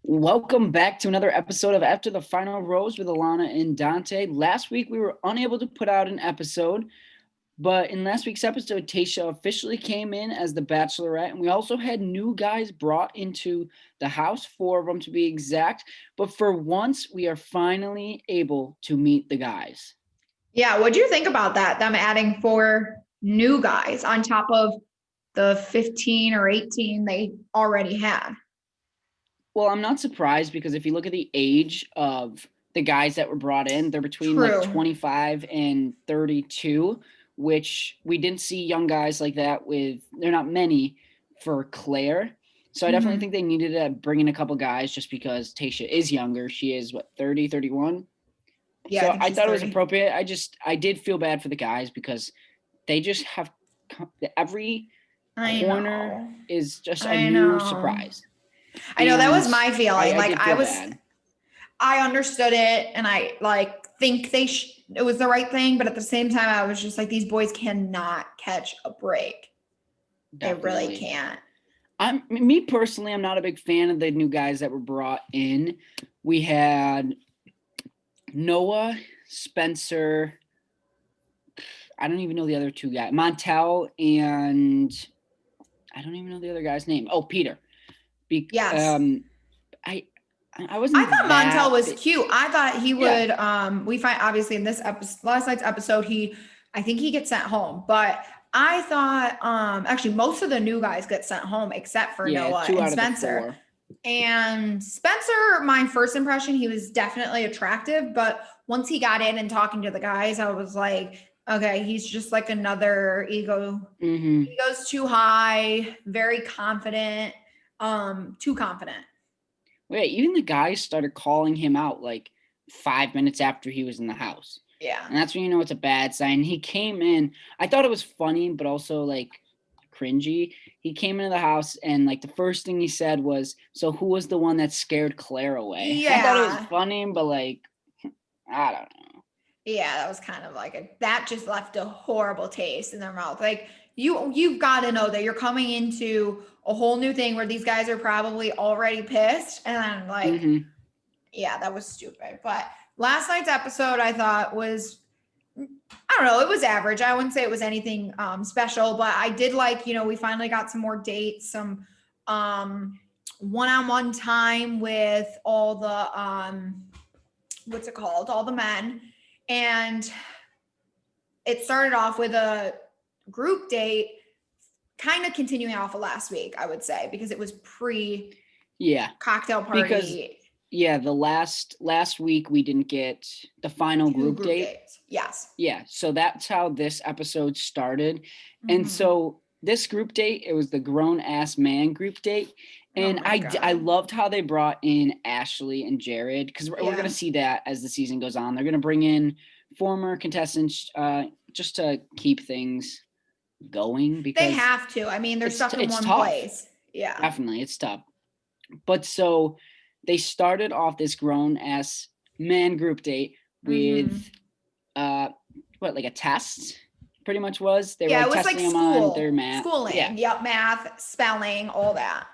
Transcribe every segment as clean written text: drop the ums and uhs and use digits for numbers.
Welcome back to another episode of After the Final Rose with Alana and Dante. Last week we were unable to put out an episode, but in last week's episode, Tayshia officially came in as the Bachelorette, and we also had new guys brought into the house, 4 of them to be exact. But for once, we are finally able to meet the guys. Yeah, what do you think about that? Them adding 4 new guys on top of the 15 or 18 they already had. Well, I'm not surprised because if you look at the age of the guys that were brought in, they're between like 25 and 32, which we didn't see young guys like that with. They're not many for Claire. So I definitely think they needed to bring in a couple guys just because Tayshia is younger. She is, 30, 31? Yeah, So I thought it was 30. appropriate. I did feel bad for the guys because they just have every corner is just a new surprise. I know, that was my feeling. Bad. I understood it, and I think it was the right thing, but at the same time, I was just like, these boys cannot catch a break. Definitely. They really can't. Me personally, I'm not a big fan of the new guys that were brought in. We had Noah, Spencer. I don't even know the other 2 guys. Montel, and I don't even know the other guy's name. Oh, Peter. Yes. I wasn't. I thought Montel was cute. I thought he would. Yeah. We find obviously in this episode, last night's episode, I think he gets sent home. But I thought, actually, most of the new guys get sent home except for Noah and Spencer. And Spencer, my first impression, he was definitely attractive. But once he got in and talking to the guys, I was like, okay, he's just like another ego. Mm-hmm. He goes too high, very confident. Too confident. Wait, even the guys started calling him out like 5 minutes after he was in the house. Yeah. And that's when you know it's a bad sign. He came in, I thought it was funny, but also like cringy. He came into the house and like the first thing he said was, "So who was the one that scared Claire away?" Yeah. I thought it was funny, but like, I don't know. Yeah, that was kind of like that just left a horrible taste in their mouth. Like, you've got to know that you're coming into a whole new thing where these guys are probably already pissed, and I'm like, yeah, that was stupid. But last night's episode, I thought was, I don't know, it was average. I wouldn't say it was anything special, but I did like, we finally got some more dates, some one-on-one time with all the what's it called, all the men. And it started off with a group date, kind of continuing off of last week, I would say, because it was cocktail party. Because the last week we didn't get the final group date. Dates. Yes. Yeah, so that's how this episode started. And so this group date, it was the grown ass man group date. And I loved how they brought in Ashley and Jared, because we're going to see that as the season goes on. They're going to bring in former contestants just to keep things going, because they have to. I mean, they're stuck in one place. Yeah, definitely, it's tough. But so they started off this grown ass man group date with like a test. Pretty much was. They were it was testing like them on their math. Schooling. Yeah. Yep, math, spelling, all that.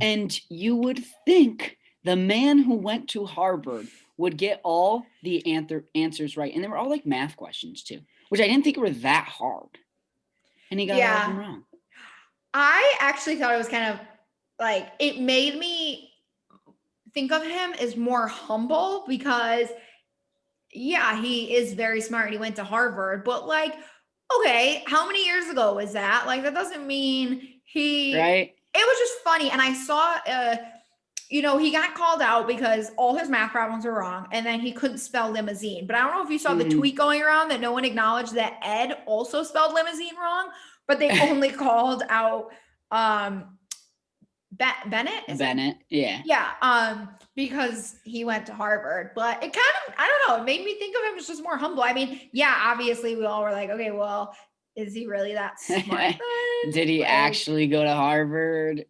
And you would think the man who went to Harvard would get all the answers right. And they were all like math questions too, which I didn't think were that hard. And he got all of them wrong. I actually thought it was kind of like, it made me think of him as more humble, because he is very smart. He went to Harvard, but like, okay, how many years ago was that? Like, that doesn't mean right. It was just funny. And I saw, he got called out because all his math problems were wrong, and then he couldn't spell limousine. But I don't know if you saw the tweet going around that no one acknowledged that Ed also spelled limousine wrong, but they only called out Bennett. Yeah. Yeah. Because he went to Harvard. But it kind of, I don't know, it made me think of him as just more humble. I mean, obviously we all were like, okay, well, is he really that smart? Did he actually go to Harvard?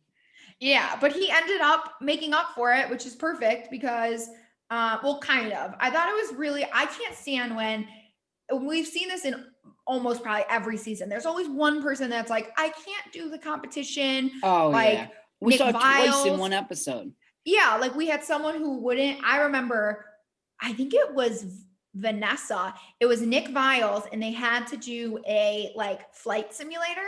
Yeah, but he ended up making up for it, which is perfect, because, kind of. I thought it was really, I can't stand when we've seen this in almost probably every season. There's always one person that's like, I can't do the competition. Oh, like, yeah. We saw it twice in one episode. Yeah, like we had someone who wouldn't. I remember, I think it was Vanessa. It was Nick Viles, and they had to do a like flight simulator.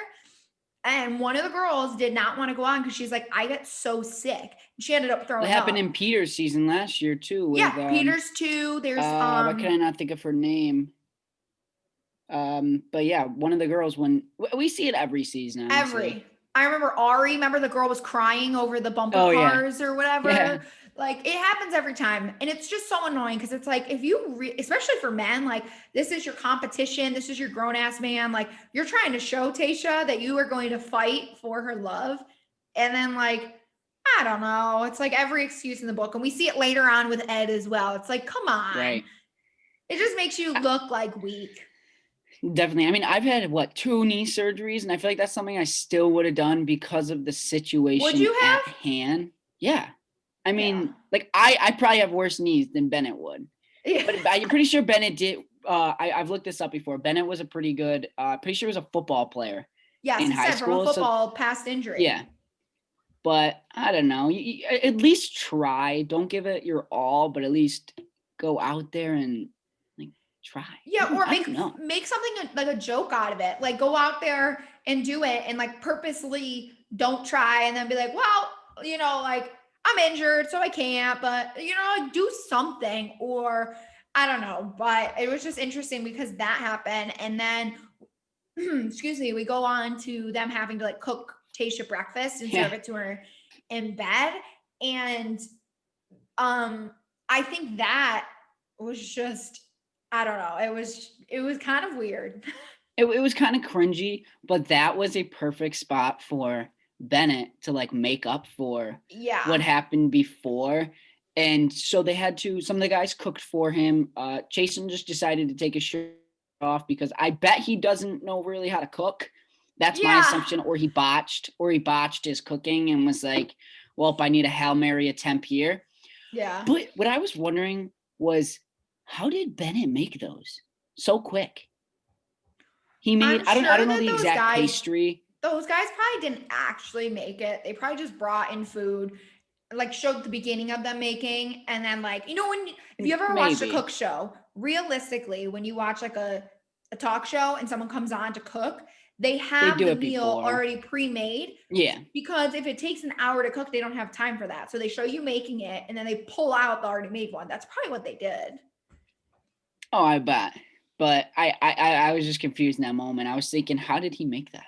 And one of the girls did not want to go on because she's like, I get so sick. And she ended up That throwing happened up. in Peter's season last year too with Yeah, Peters too. There's why can I not think of her name? But yeah, one of the girls when we see it every season, honestly. I remember Ari, remember the girl was crying over the bumper Oh yeah. cars or whatever. Yeah. Like it happens every time. And it's just so annoying because it's like, if you, especially for men, like this is your competition, this is your grown ass man. Like you're trying to show Tayshia that you are going to fight for her love. And then, like, I don't know. It's like every excuse in the book. And we see it later on with Ed as well. It's like, come on. Right. It just makes you look like weak. Definitely. I mean, I've had 2 knee surgeries, and I feel like that's something I still would have done because of the situation Would you have? at hand. Yeah. I mean, Yeah. like I probably have worse knees than Bennett would. Yeah. But I'm pretty sure Bennett did. I've looked this up before. Bennett was a pretty good, pretty sure he was a football player. Yes, in he high said from a school, football past injury. Yeah. But I don't know. You at least try. Don't give it your all, but at least go out there and like try. Yeah, or I don't know. make something like a joke out of it. Like go out there and do it and like purposely don't try and then be like, well, you know, like I'm injured, so I can't, but you know, like do something, or I don't know. But it was just interesting because that happened. And then excuse me, we go on to them having to like cook Tayshia breakfast and serve it to her in bed. And I think that was just, I don't know. It was kind of weird. It was kind of cringy, but that was a perfect spot for Bennett to like make up for what happened before. And so they had to, some of the guys cooked for him. Chasen just decided to take his shirt off because I bet he doesn't know really how to cook. That's my assumption. Or he botched his cooking and was like, well, if I need a Hail Mary attempt here. Yeah. But what I was wondering was, how did Bennett make those so quick? He made, I don't know the exact pastry. Those guys probably didn't actually make it. They probably just brought in food, like showed the beginning of them making. And then like, you know, if you ever watched a cook show, realistically, when you watch like a talk show and someone comes on to cook, they have the meal already pre-made. Yeah. Because if it takes an hour to cook, they don't have time for that. So they show you making it and then they pull out the already made one. That's probably what they did. Oh, I bet. But I was just confused in that moment. I was thinking, how did he make that?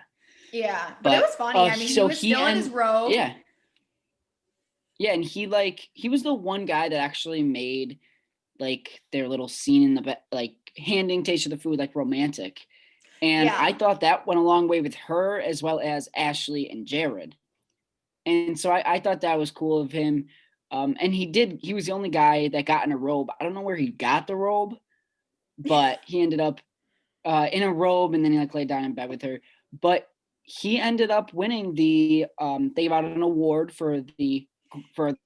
Yeah, but it was funny. I mean, so he was still in his robe. Yeah. Yeah, and he was the one guy that actually made like their little scene in the like handing Tayshia the food like romantic. And I thought that went a long way with her as well as Ashley and Jared. And so I thought that was cool of him. And he was the only guy that got in a robe. I don't know where he got the robe, but he ended up in a robe and then he like laid down in bed with her. But he ended up winning they gave out an award for the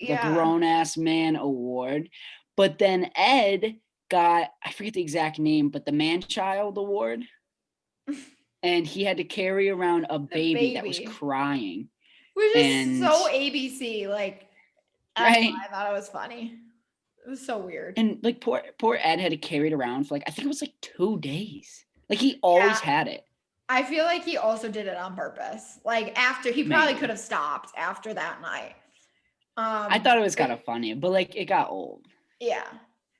grown ass man award. But then Ed got, I forget the exact name, but the man child award. And he had to carry around a baby that was crying. Which is so ABC. Like, I thought it was funny. It was so weird. And like poor Ed had to carry it around for like, I think it was like 2 days. Like he always had it. I feel like he also did it on purpose. Like after, he probably could have stopped after that night. I thought it was kind of funny, but like it got old. Yeah.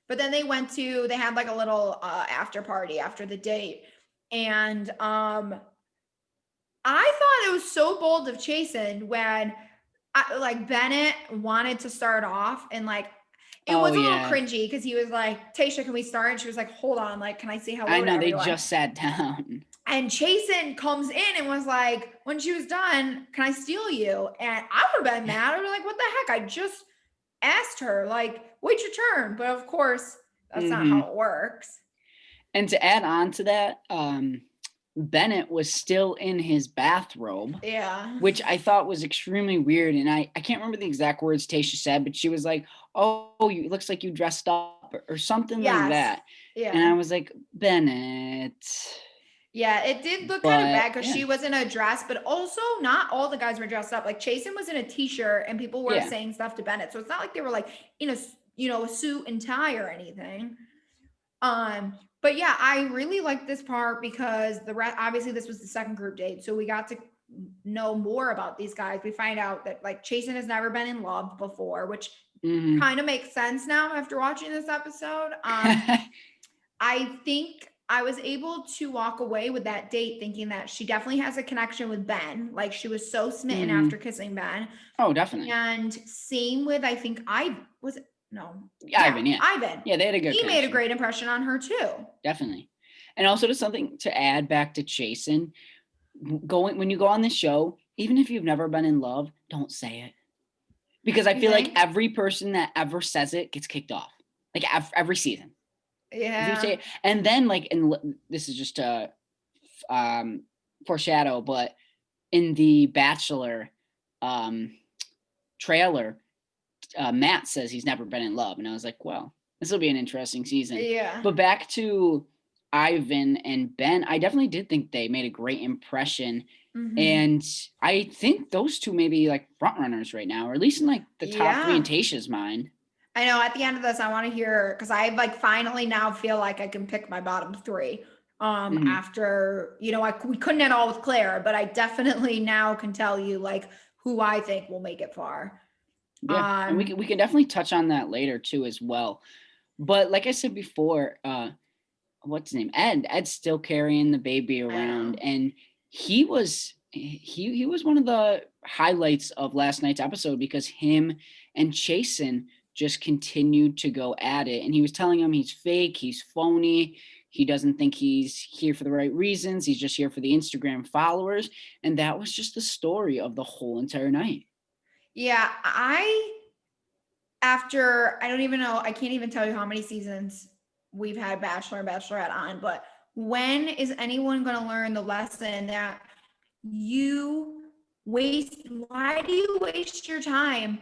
But then they had like a little after party after the date. And I thought it was so bold of Chasen when like Bennett wanted to start off and like it was a little cringy because he was like, Tayshia, can we start? And she was like, hold on, like, can I say hello? I know, they just sat down. And Chasen comes in and was like, when she was done, can I steal you? And I would have been mad. I would have been like, what the heck? I just asked her, like, wait your turn. But of course, that's not how it works. And to add on to that, Bennett was still in his bathrobe. Yeah. Which I thought was extremely weird. And I can't remember the exact words Tayshia said, but she was like, oh, it looks like you dressed up or something like that. Yeah. And I was like, Bennett. Yeah, it did look kind of But bad because she was in a dress, but also not all the guys were dressed up. Like Chasen was in a t-shirt and people were yeah. saying stuff to Bennett. So it's not like they were like in a, a suit and tie or anything. But yeah, I really like this part because obviously this was the second group date. So we got to know more about these guys. We find out that like Chasen has never been in love before, which Mhm. kind of makes sense now after watching this episode. I think I was able to walk away with that date thinking that she definitely has a connection with Ben. Like she was so smitten Mhm. after kissing Ben. Oh, definitely. And same with, I think Ivan, yeah. Ivan. Yeah, they had a good He made a connection. great impression on her too. Definitely. And also just something to add back to Chasen, when you go on this show, even if you've never been in love, don't say it. Because I You feel like think? every person that ever says it gets kicked off. Like every season. If you say Yeah. it, and then like this is just a foreshadow, but in the Bachelor trailer, Matt says he's never been in love, and I was like, well, this will be an interesting season. Yeah. But back to Ivan and Ben, I definitely did think they made a great impression. Mhm. And I think those two may be like front runners right now, or at least in like the top three in Yeah. Tayshia's mind. I know at the end of this, I want to hear because I like finally now feel like I can pick my bottom three. Mhm. After we couldn't at all with Claire, but I definitely now can tell you like who I think will make it far. Yeah, and we can definitely touch on that later too as well. But like I said before, what's his name? Ed's still carrying the baby around, and he was one of the highlights of last night's episode because him and Chasen just continued to go at it, and he was telling him he's fake, he's phony, he doesn't think he's here for the right reasons, he's just here for the Instagram followers, and that was just the story of the whole entire night. Yeah, after I don't even know, I can't even tell you how many seasons we've had Bachelor and Bachelorette on, but when is anyone going to learn the lesson that why do you waste your time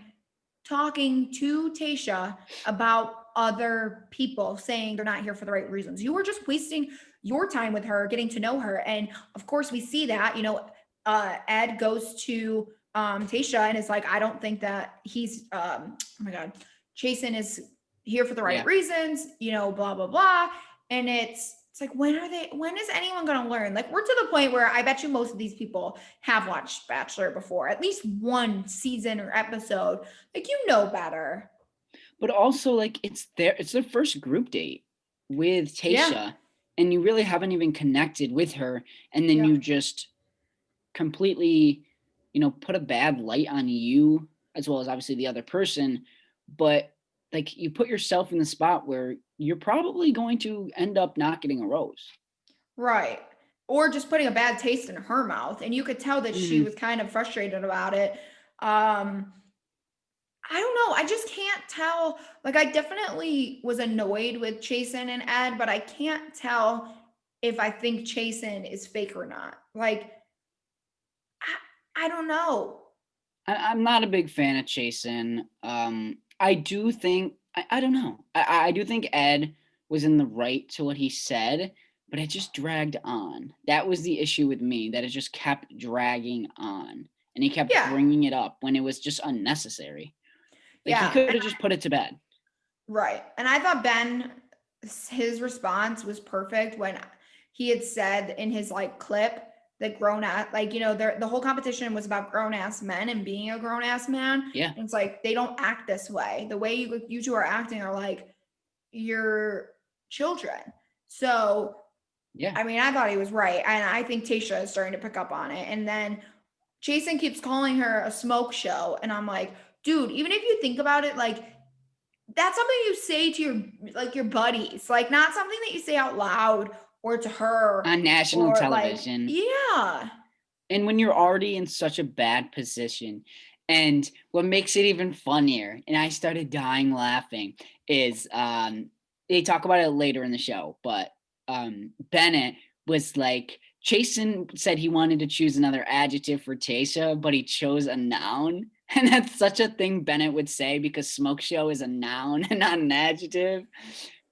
talking to Tayshia about other people saying they're not here for the right reasons? You were just wasting your time with her, getting to know her. And of course we see that, Ed goes to Tayshia and is like, I don't think that he's oh my God, Chasen is here for the right reasons, blah, blah, blah. And it's like, when is anyone going to learn? Like, we're to the point where I bet you most of these people have watched Bachelor before, at least one season or episode. Like, better. But also, like, it's their first group date with Tayshia, and you really haven't even connected with her, and then you just completely, put a bad light on you as well as obviously the other person. But like, you put yourself in the spot where you're probably going to end up not getting a rose. Right. Or just putting a bad taste in her mouth. And you could tell that she was kind of frustrated about it. I don't know. I just can't tell. Like, I definitely was annoyed with Chasen and Ed, but I can't tell if I think Chasen is fake or not. Like, I don't know. I'm not a big fan of Chasen. I do think I don't know. I do think Ed was in the right to what he said, but it just dragged on. That was the issue with me, that it just kept dragging on, and he kept bringing it up when it was just unnecessary. Like, he could have just put it to bed. Right. And I thought Ben, his response was perfect when he had said in his like clip that the whole competition was about grown ass men and being a grown ass man. Yeah. And it's like, they don't act this way. The way you two are acting are like you're children. So, yeah, I mean, I thought he was right. And I think Tayshia is starting to pick up on it. And then Chasen keeps calling her a smoke show. And I'm like, dude, even if you think about it, like, that's something you say to your buddies, like not something that you say out loud or to her on national television. Like, yeah. And when you're already in such a bad position, and what makes it even funnier, and I started dying laughing, is they talk about it later in the show, but Bennett was like, Chasen said he wanted to choose another adjective for Tayshia, but he chose a noun. And that's such a thing Bennett would say because smoke show is a noun and not an adjective,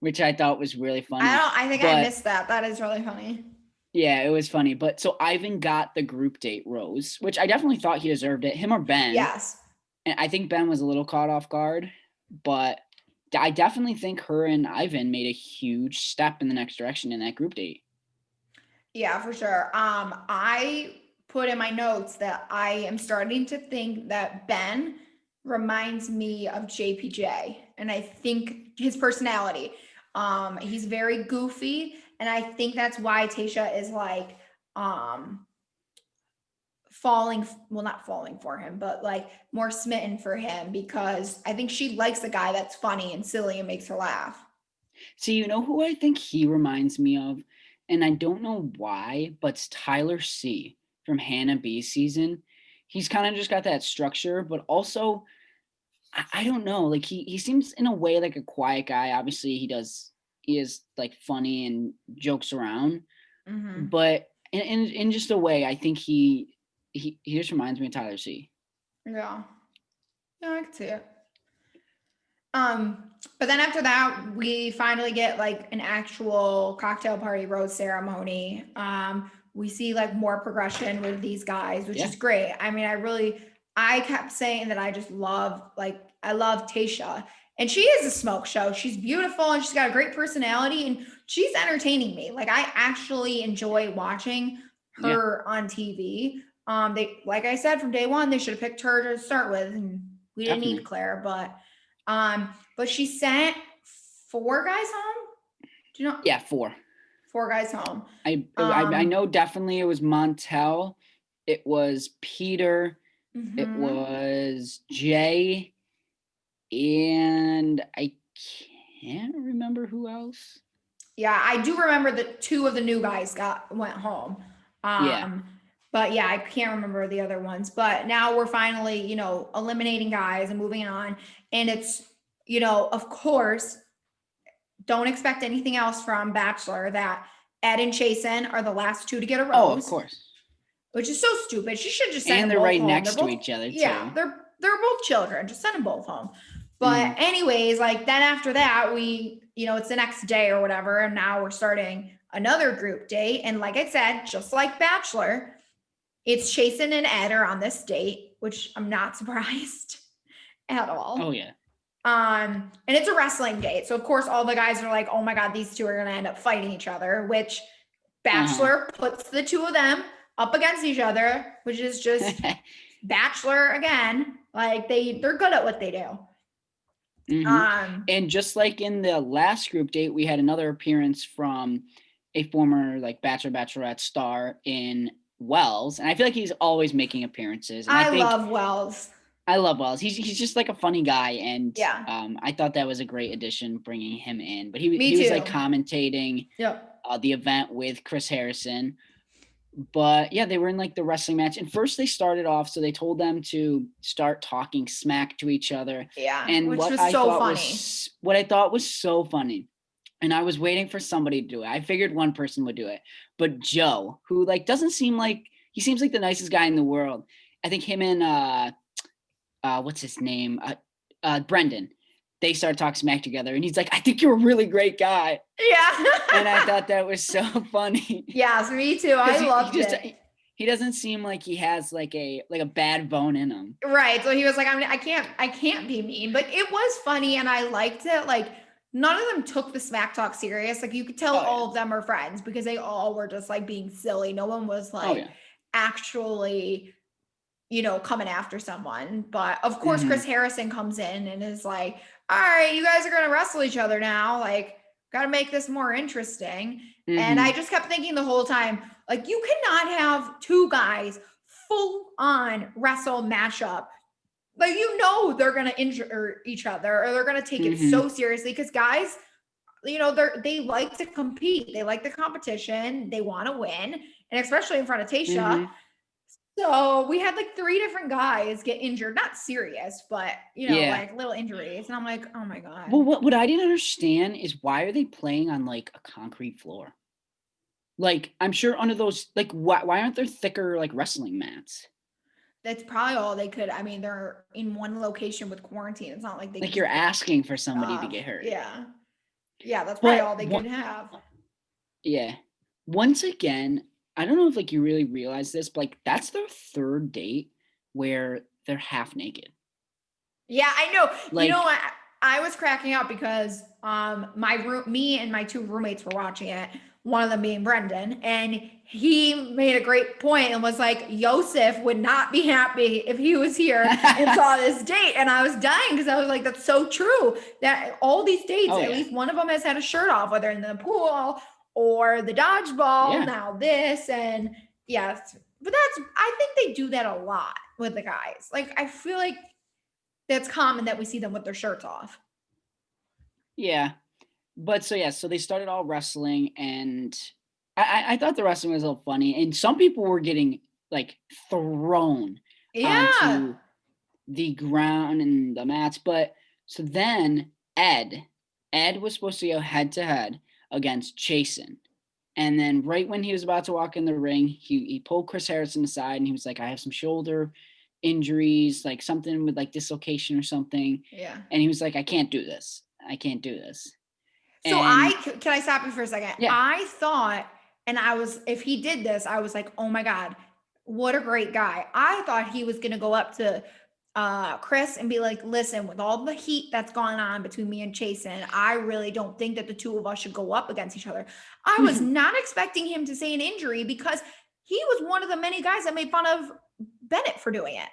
which I thought was really funny. I think I missed that. That is really funny. Yeah, it was funny. But so Ivan got the group date rose, which I definitely thought he deserved it. Him or Ben. Yes. And I think Ben was a little caught off guard, but I definitely think her and Ivan made a huge step in the next direction in that group date. Yeah, for sure. I put in my notes that I am starting to think that Ben reminds me of JPJ, and I think his personality. He's very goofy, and I think that's why Tasha is like um falling, well, not falling for him, but like more smitten for him because I think she likes a guy that's funny and silly and makes her laugh. See, you know who I think he reminds me of? And I don't know why, but it's Tyler C from Hannah B season. He's kind of just got that structure, but also I don't know. Like he seems in a way like a quiet guy. Obviously, he is like funny and jokes around, Hmm. but in just a way, I think he just reminds me of Tyler C. Yeah. Yeah, I can see it. But then after that, we finally get like an actual cocktail party rose ceremony. We see like more progression with these guys, which Yeah. is great. I mean, I kept saying that I just love, like, I love Tasha. And she is a smoke show. She's beautiful and she's got a great personality and she's entertaining me. Like, I actually enjoy watching Yeah. her on TV. They, like I said, from day one, they should have picked her to start with, and we didn't need Definitely. Claire, but she sent four guys home. Do you know? Yeah, 4. Four guys home. I know definitely it was Montel, it was Peter, it Mhm. was Jay, and I can't remember who else. Yeah, I do remember that two of the new guys went home. Yeah. Um, but yeah, I can't remember the other ones. But now we're finally, eliminating guys and moving on. And it's, of course, don't expect anything else from Bachelor that Ed and Chasen are the last two to get a Oh, of rose, course. which is so stupid. She should just send And them they're both right home. They're next to both, each other yeah, too. they're both children. Just send them both home. But Mhm. anyways, like then after that, it's the next day or whatever, and now we're starting another group date. And like I said, just like Bachelor, it's Chasen and Ed are on this date, which I'm not surprised at Oh all. yeah. And it's a wrestling date. So of course all the guys are like, oh my God, these two are gonna end up fighting each other, which Uh-huh. Bachelor puts the two of them up against each other, which is just Bachelor again. Like they're good at what they do. Hmm. And just like in the last group date, we had another appearance from a former like Bachelor Bachelorette star in Wells, and I feel like he's always making appearances. And I I think love Wells. I love Wells. He's just like a funny guy, and Yeah, I thought that was a great addition bringing him in. But me he was like too. commentating Yep. the event with Chris Harrison. But yeah, they were in like the wrestling match, and first they started off, so they told them to start talking smack to each other. Yeah, And which was so funny. what I thought was so funny, and I was waiting for somebody to do it. I figured one person would do it, but Joe, who like doesn't seem like he seems like the nicest guy in the world. I think him and what's his name, Brendan, they started talking smack together, and he's like, "I think you're a really great guy," and I Yeah. thought that was so funny. Yes, me too. I Because he loved just it. he doesn't seem like he has like a bad bone in him. Right. So he was like, I can't be mean, but it was funny and I liked it. Like none of them took the smack talk serious. Like you could tell Oh yeah. all of them are friends because they all were just like being silly. No one was Oh like yeah. actually, coming after someone. But of course, Hmm. Chris Harrison comes in and is like, all right, you guys are gonna wrestle each other now. Like, gotta make this more interesting. And I Hmm. just kept thinking the whole time, like, you cannot have two guys full on wrestle matchup. Like, they're gonna injure each other or they're gonna take it Hmm. so seriously because guys, they like to compete. They like the competition. They want to win. And especially in front of Tasha. Hmm. So we had like three different guys get injured, not serious, but Yeah. like little injuries. And I'm like, oh my God. Well, what I didn't understand is why are they playing on like a concrete floor? Like I'm sure under those like why aren't there thicker like wrestling mats? That's probably all they could. I mean, they're in one location with quarantine. It's not like they could Like you're just pick asking for somebody to stuff. get hurt. Yeah. Yeah, that's probably But all they could what? have. Yeah. once again, I don't know if like you really realize this, but like that's their third date where they're half naked. Yeah, I know. You know Like, what? I was cracking up because me and my two roommates were watching it. One of them being Brendan, and he made a great point and was like, Yosef would not be happy if he was here and saw this date. And I was dying because I was like, that's so true. That all these dates, oh at yeah, least one of them has had a shirt off, whether in the pool or the dodgeball. yeah, Now this, and yes, but I think they do that a lot with the guys. Like I feel like that's common that we see them with their shirts off. yeah. But so yeah, so they started all wrestling, and I thought the wrestling was a little funny, and some people were getting like thrown Yeah. onto the ground and the mats. But so then Ed was supposed to go head to head against Chasen. And then right when he was about to walk in the ring, he pulled Chris Harrison aside and he was like, I have some shoulder injuries, like something with like dislocation or something. Yeah. And he was like, I can't do this. I can't do this. So And can I stop you for a second? yeah. I thought, and if he did this, I was like, oh my God, what a great guy. I thought he was going to go up to Chris and be like, listen, with all the heat that's gone on between me and Chasen, I really don't think that the two of us should go up against each other. I was not expecting him to say an injury because he was one of the many guys that made fun of Bennett for doing it.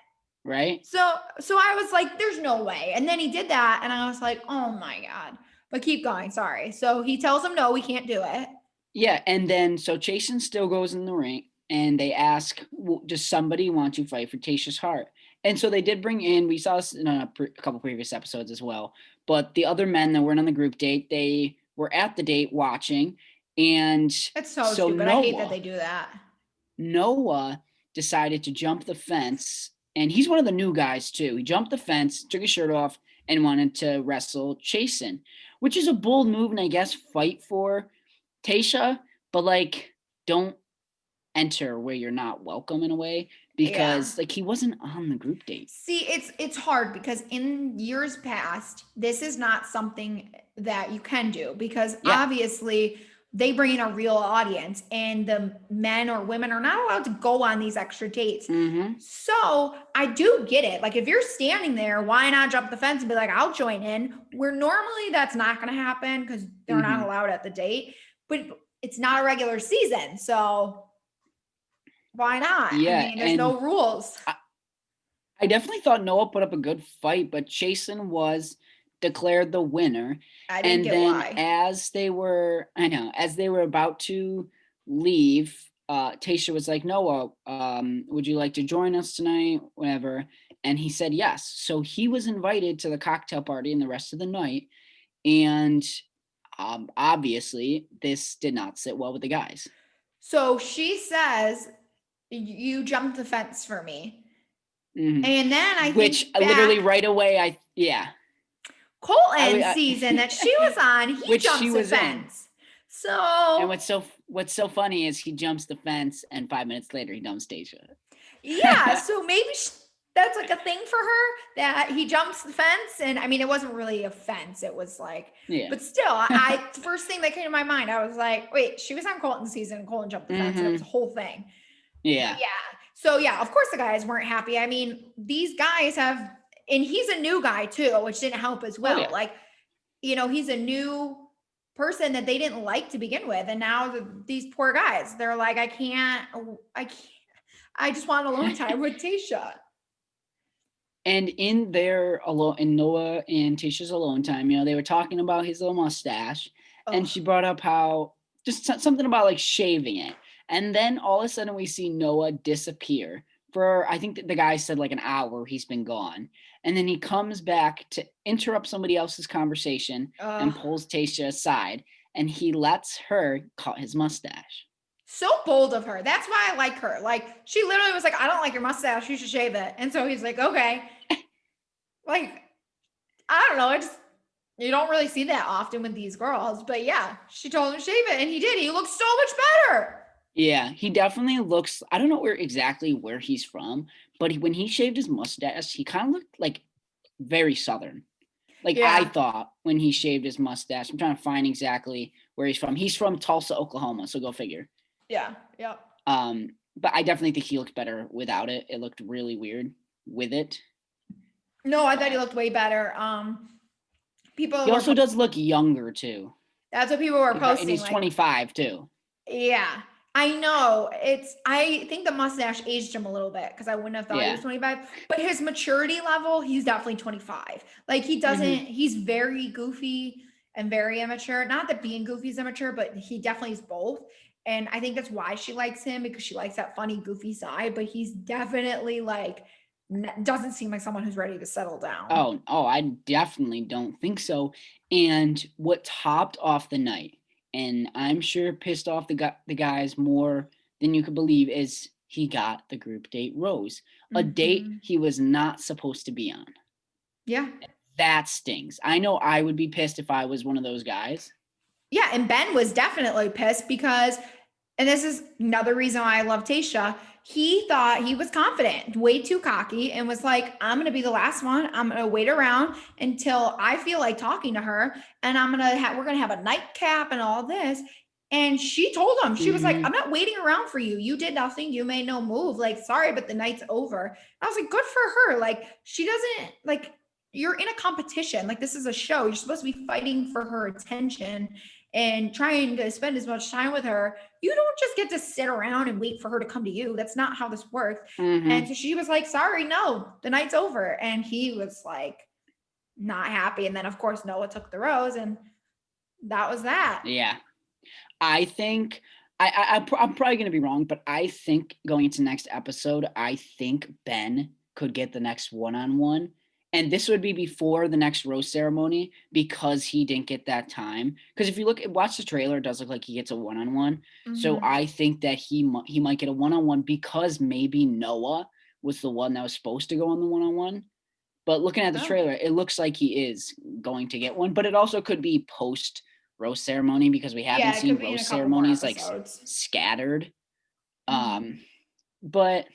Right. So I was like, there's no way. And then he did that. And I was like, oh my God. But keep going. Sorry. So he tells him, no, we can't do it. Yeah. And then so Chasen still goes in the ring and they ask, does somebody want to fight for Tasha's heart? And so they did bring in, we saw this in a couple previous episodes as well, but the other men that weren't on the group date, they were at the date watching. And it's so stupid. I hate that they do that. Noah decided to jump the fence, and he's one of the new guys too. He jumped the fence, took his shirt off, and wanted to wrestle Chasen, which is a bold move, and I guess fight for Tasha, but like don't enter where you're not welcome in a way, because like he wasn't on the group date. See, it's hard because in years past, this is not something that you can do because obviously they bring in a real audience and the men or women are not allowed to go on these extra dates. So I do get it. Like if you're standing there, why not jump the fence and be like, I'll join in, where normally that's not going to happen because they're not allowed at the date, but it's not a regular season. So why not? Yeah, I mean, there's no rules. I definitely thought Noah put up a good fight, but Chasen was declared the winner. I didn't get why. As they were about to leave, Tasha was like, Noah, would you like to join us tonight? Whatever. And he said yes. So he was invited to the cocktail party and the rest of the night. And obviously, this did not sit well with the guys. So she says, you jumped the fence for me. And then literally right away, Colton season that she was on, he jumps the fence. So and what's so funny is he jumps the fence and 5 minutes later he dumps Tasha. Yeah, so maybe that's like a thing for her that he jumps the fence. And I mean, it wasn't really a fence. It was like, but still, first thing that came to my mind, I was like, wait, she was on Colton's season and Colton jumped the fence. And it was a whole thing. Yeah. Yeah. So yeah, of course the guys weren't happy. I mean, these guys and he's a new guy too, which didn't help as well. Like, he's a new person that they didn't like to begin with. And now these poor guys, they're like, I just want alone time with Tasha. And in Noah and Tasha's alone time, they were talking about his little mustache, and she brought up how just something about like shaving it. And then all of a sudden we see Noah disappear for, I think the guy said like an hour he's been gone. And then he comes back to interrupt somebody else's conversation and pulls Tasha aside, and he lets her cut his mustache. So bold of her. That's why I like her. Like she literally was like, I don't like your mustache. You should shave it. And so he's like, okay. Like, I don't know. You don't really see that often with these girls, but yeah, she told him to shave it and he did. He looks so much better. Yeah, he definitely looks, I don't know exactly where he's from, but when he shaved his mustache, he kind of looked like very Southern. Like I thought when he shaved his mustache. I'm trying to find exactly where he's from. He's from Tulsa, Oklahoma, so go figure. Yeah. Yeah. But I definitely think he looked better without it. It looked really weird with it. No, I thought he looked way better. People He were also does look younger too. that's what people were And posting. he's Like, 25 too. yeah, I know. I think the mustache aged him a little bit because I wouldn't have thought he was Yeah. 25. But his maturity level, he's definitely 25. Like he's very goofy and very immature. Not that being goofy is immature, but he definitely is both. And I think that's why she likes him because she likes that funny, goofy side. But he's definitely like doesn't seem like someone who's ready to settle down. Oh, I definitely don't think so. And what topped off the night, and I'm sure pissed off the guys more than you could believe, is he got the group date rose, a date Mhm. he was not supposed to be on. Yeah. That stings. I know I would be pissed if I was one of those guys. Yeah, and Ben was definitely pissed because, and this is another reason why I love Tasha. He thought he was confident, way too cocky, and was like, I'm going to be the last one. I'm going to wait around until I feel like talking to her. And we're going to have a nightcap and all this. And she told him, she was like, Mhm. I'm not waiting around for you. You did nothing. You made no move. Like, sorry, but the night's over. I was like, good for her. Like, she doesn't, like, you're in a competition. Like, this is a show. You're supposed to be fighting for her attention and trying to spend as much time with her. You don't just get to sit around and wait for her to come to you. That's not how this works. And Mhm. so she was like, sorry, no, the night's over. And he was like, not happy. And then, of course, Noah took the rose, and that was that. Yeah. I think I'm probably going to be wrong, but I think going into next episode, I think Ben could get the next one-on-one. And this would be before the next rose ceremony because he didn't get that time. Because if you watch the trailer, it does look like he gets a one-on-one. So Mhm. I think that he might get a one-on-one because maybe Noah was the one that was supposed to go on the one-on-one. But looking at the Oh, trailer, it looks like he is going to get one. But it also could be post roast ceremony because we haven't yeah, it could seen be in a roast couple more ceremonies like episodes. scattered. Mhm. But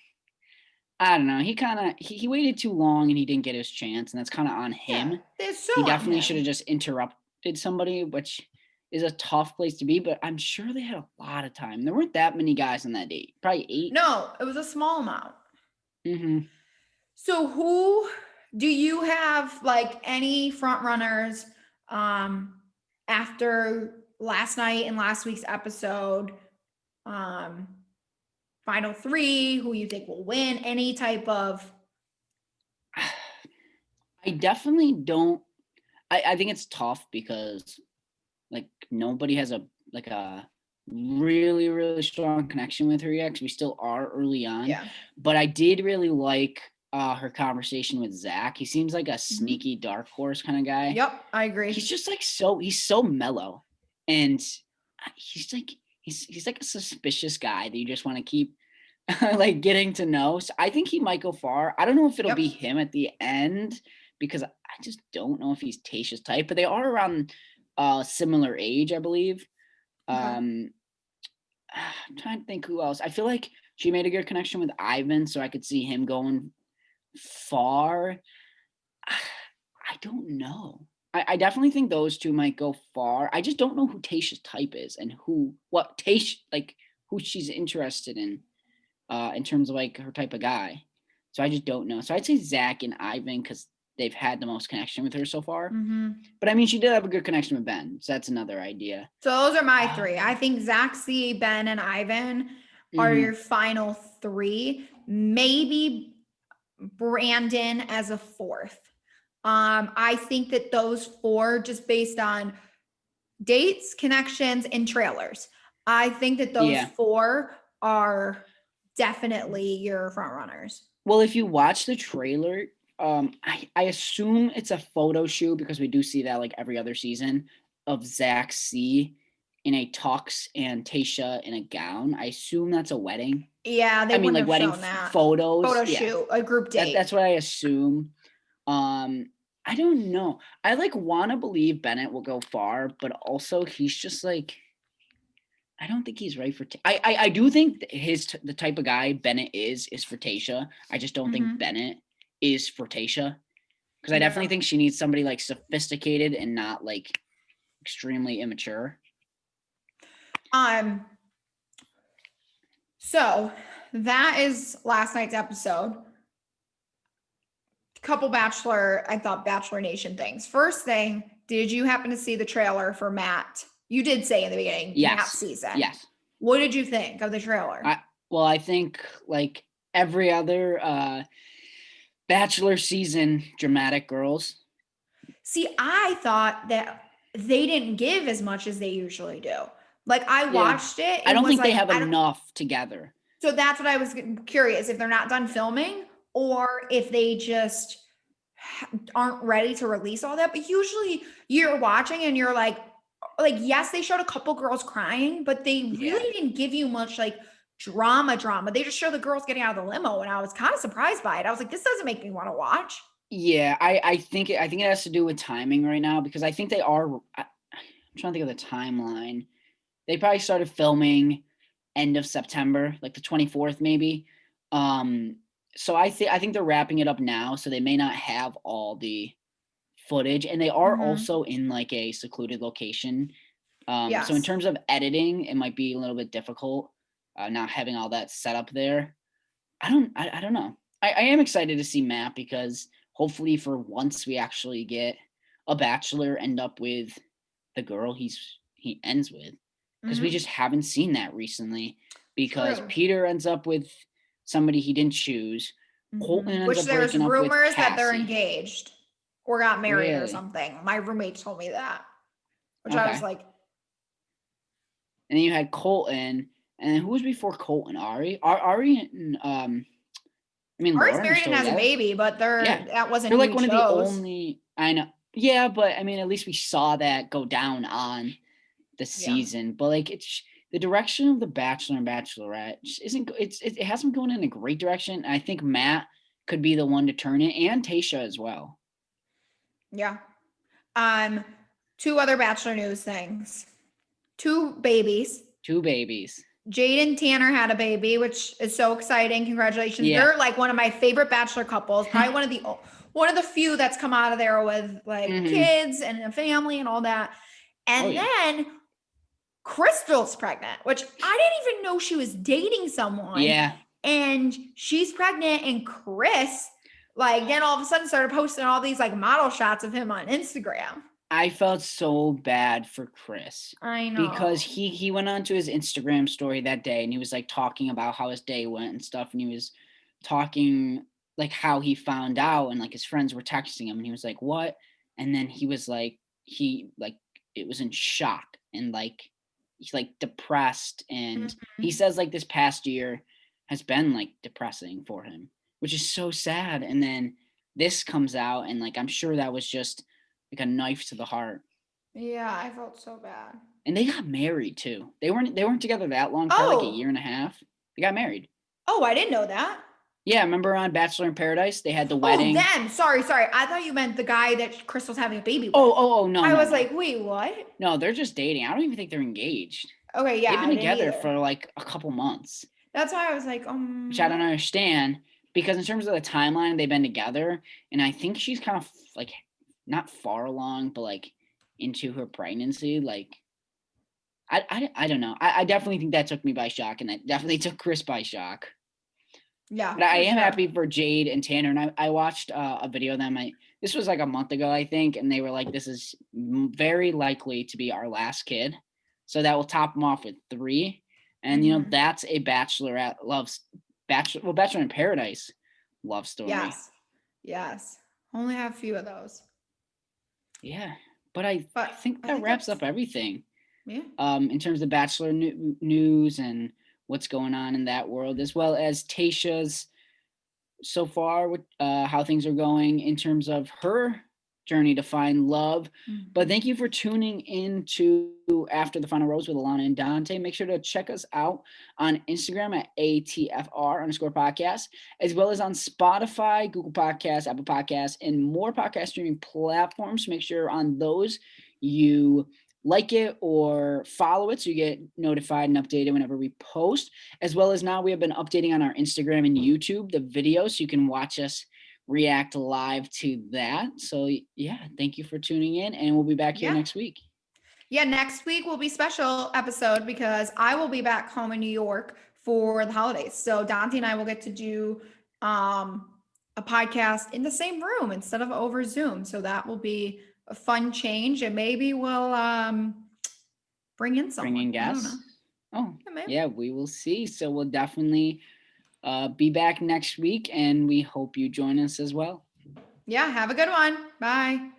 I don't know. He waited too long and he didn't get his chance, and that's kind of on Yeah, him. it's so He on definitely should have him. just interrupted somebody, which is a tough place to be. But I'm sure they had a lot of time. There weren't that many guys on that date. Probably 8. No, it was a small amount. Mm-hmm. So who do you have like any front runners um after last night and last week's episode? Um Final three, who you think will win, any type of I definitely don't. I think it's tough because like nobody has a really strong connection with her yet because we still are early on. yeah. But I did really like her conversation with Zach. He seems like a Mhm. sneaky dark horse kind of guy. Yep, I agree. He's just like he's so mellow, and he's like he's like a suspicious guy that you just want to keep like getting to know. So I think he might go far. I don't know if it'll be Yep. him at the end because I just don't know if he's Tasha's type, but they are around similar age, I believe. Okay. Um I'm trying to think who else. I feel like she made a good connection with Ivan, so I could see him going far. I don't know. I definitely think those two might go far. I just don't know who Tasha's type is and what Tasha like who she's interested in terms of like her type of guy. So I just don't know. So I'd say Zach and Ivan because they've had the most connection with her so far. Mm-hmm. But I mean, she did have a good connection with Ben, so that's another idea. So those are my three. I Um, think Zaxi, Ben, and Ivan are your mhm. final three. Maybe Brandon as a fourth. I think that those four, just based on dates, connections, and trailers, I think that those Yeah. four are definitely your front runners. Well, if you watch the trailer, I assume it's a photo shoot because we do see that like every other season of Zach C in a tux and Tasha in a gown. I assume that's a wedding. Yeah, they I mean, wouldn't like have wedding shown that. photos. Photo Yeah, shoot, a group date. that's what I assume. Um, I don't know. I like want to believe Bennett will go far, but also he's just like I don't think he's right for. I do think the type of guy Bennett is for Tasha. I just don't think Mm-hmm. Bennett is for Tasha because I definitely Yeah. think she needs somebody like sophisticated and not like extremely immature. Um, So that is last night's episode. Couple Bachelor Nation things. First thing, did you happen to see the trailer for Matt? You did say in the beginning, Yes. Matt season. Yes. What did you think of the trailer? I think like every other Bachelor season, dramatic girls. See, I thought that they didn't give as much as they usually do. Like I watched it. I don't think they like, have enough together. So that's what I was curious, if they're not done filming or if they just aren't ready to release all that. But usually you're watching and you're like, yes, they showed a couple girls crying, but they really didn't give you much like drama. They just showed the girls getting out of the limo, and I was kind of surprised by it. I was like, this doesn't make me want to watch. Yeah, I think it has to do with timing right now, because I think they are. I'm trying to think of the timeline. They probably started filming end of September, like the 24th, maybe. So I think they're wrapping it up now, so they may not have all the footage, and they are also in like a secluded location. So in terms of editing, it might be a little bit difficult, not having all that set up there. I don't know. I am excited to see Matt, because hopefully for once we actually get a Bachelor end up with the girl he ends with, because we just haven't seen that recently, because Peter ends up with somebody he didn't choose. Colton ends Which up there's rumors that they're Cassie. engaged or got married or Really? something. My roommate told me that, which I was like. And then you had Colton, and who was before Colton? Ari? Ari and Ari's Lauren married and has a baby, but that wasn't. They're like one of the only. I know. Yeah, but I mean, at least we saw that go down on the season. But like, it's the direction of the Bachelor and Bachelorette isn't. It hasn't gone in a great direction. I think Matt could be the one to turn it, and Tayshia as well. Yeah. Two other Bachelor news things. Two babies. Jade and Tanner had a baby, which is so exciting. Congratulations. Yeah. They're like one of my favorite Bachelor couples. Probably one of the few that's come out of there with like kids and a family and all that. And then Crystal's pregnant, which I didn't even know she was dating someone. Yeah. And she's pregnant, and Chris, like, then all of a sudden started posting all these like model shots of him on Instagram. I felt so bad for Chris. I know. Because he went onto his Instagram story that day, and he was like talking about how his day went and stuff. And he was talking like how he found out, and like his friends were texting him, and he was like, what? And then he was like, it was in shock, and like, he's like depressed. And he says like this past year has been like depressing for him, which is so sad. And then this comes out, and like, I'm sure that was just like a knife to the heart. Yeah, I felt so bad. And they got married too. They weren't together that long, probably like a year and a half. They got married. Oh, I didn't know that. Yeah, remember on Bachelor in Paradise, they had the wedding. Oh, them. Sorry. I thought you meant the guy that Crystal's having a baby with. Oh, no. I was like, wait, what? No, they're just dating. I don't even think they're engaged. Okay, yeah. They've been together for like a couple months. That's why I was like, which I don't understand, because in terms of the timeline, they've been together, and I think she's kind of like not far along, but like into her pregnancy. Like, I don't know. I definitely think that took me by shock, and that definitely took Chris by shock. Yeah. But I am happy for Jade and Tanner. And I watched a video of them. This was like a month ago, I think. And they were like, this is very likely to be our last kid. So that will top them off with 3. And, you know, that's a Bachelor in Paradise love story. Yes. Only have a few of those. Yeah. But I think that wraps up everything. Yeah. In terms of Bachelor news and what's going on in that world, as well as Tayshia's so far, with how things are going in terms of her journey to find love. But thank you for tuning in to After the Final Rose with Alana and Dante. Make sure to check us out on Instagram at ATFR_podcast, as well as on Spotify, Google Podcasts, Apple Podcasts, and more podcast streaming platforms. Make sure on those you like it or follow it so you get notified and updated whenever we post, as well as now we have been updating on our Instagram and YouTube the video, so you can watch us react live to that. So yeah, thank you for tuning in, and we'll be back here next week. Yeah, next week will be special episode because I will be back home in New York for the holidays. So Dante and I will get to do a podcast in the same room instead of over Zoom. So that will be a fun change, and maybe we'll bring in someone. Bring in I don't know. guests. Oh, Yeah, maybe. yeah, we will see. So we'll definitely be back next week, and we hope you join us as well. Yeah, have a good one. Bye.